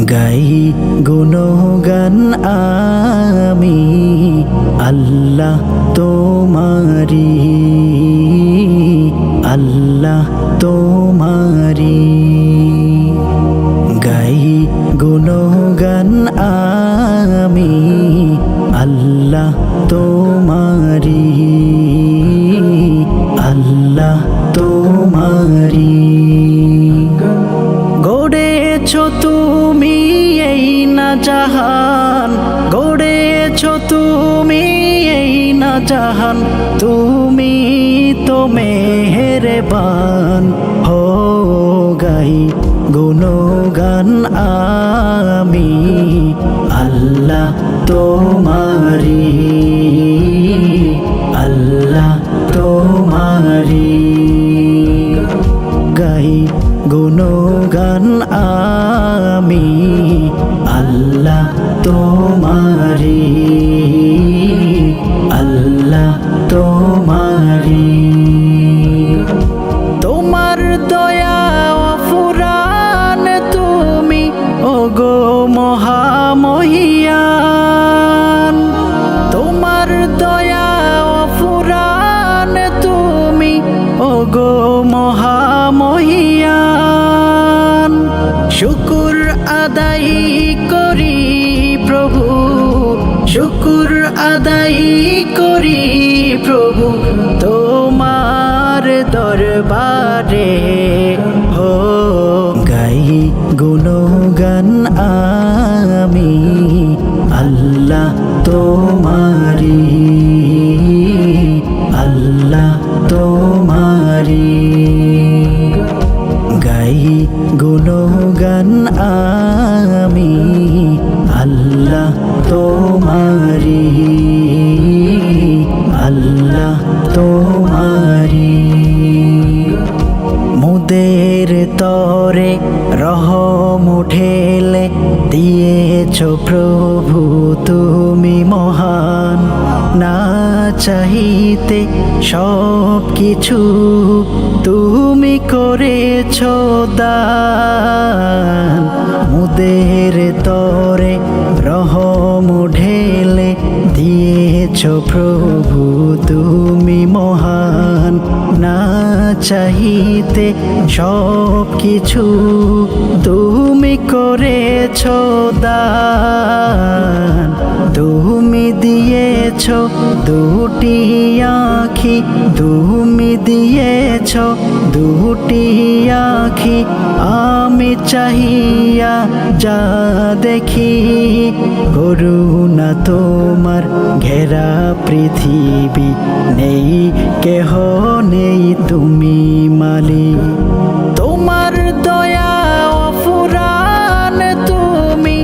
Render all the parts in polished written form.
গাই গুণগান আমি আল্লাহ তোমারি, আল্লাহ তোমারি। গাই গুণগান আমি আল্লাহ তোমারি, আল্লাহ তোমারি। গড়েছ তুমি এই না জাহান, গড়েছ তুমি এই না জাহান, তুমি তো মেহেরবান। হো গাই গুণগান আমি আল্লাহ তোমারি, আল্লাহ তোমারি। গাই গুণগান আমি আল্লাহ তোমারি, আল্লাহ তোমারি। তোমার দয়া অফুরান তুমি ওগো মহামহিয়ান, তোমার দয়া অফুরান তুমি ওগো মহামহিয়ান। শুকুর আদায় করি প্রভু, শুকুর আদায় করি প্রভু তোমার দরবারে। হো গাই গুণগান আমি আল্লাহ তোমারি, আল্লাহ তোমারি। গাই গুণগান আমি আল্লাহ তোমারি, আল্লাহ তোমারি। মুদের তরে রহম ঢেলে দিয়েছ প্রভু তুমি মহান। না চাহিতে সব কিছু তুমি করেছ দান। মুদের তরে রহম ঢেলে দিয়েছ প্রভু তুমি মহান। না চাহিতে সব কিছু তুমি করেছ দান। তুমি দিয়েছ দুটি আঁখি, তুমি দিয়েছ দুটি আঁখি, আমি চাহিয়া যা দেখি। করুণা তোমার ঘেরা পৃথিবী, নেই কেহ নেই তুমি মালিক। তোমার দয়া অফুরান তুমি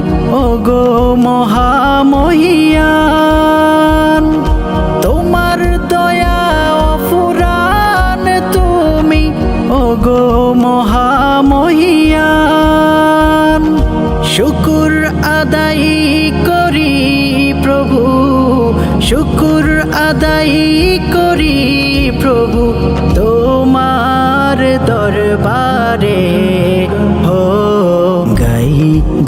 ওগো মহামহিয়ান, তোমার দয়া অফুরান তুমি ওগো মহামহিয়ান। শুকুর আদায় করি প্রভু, শুকুর আদায় করি প্রভু তোমার দরবারে। হো গাই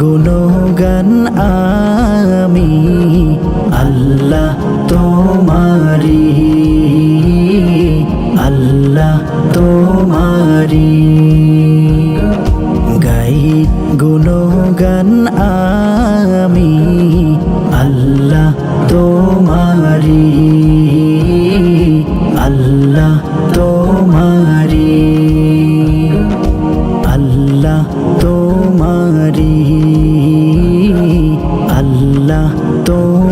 গুণগান আমি আল্লাহ তোমারি, আল্লাহ তোমারি। গাই গুণগান আমি আল্লাহ তোমারি, আল্লাহ তোমারি, আল্লাহ তোমারি, আল্লাহ তোমারি।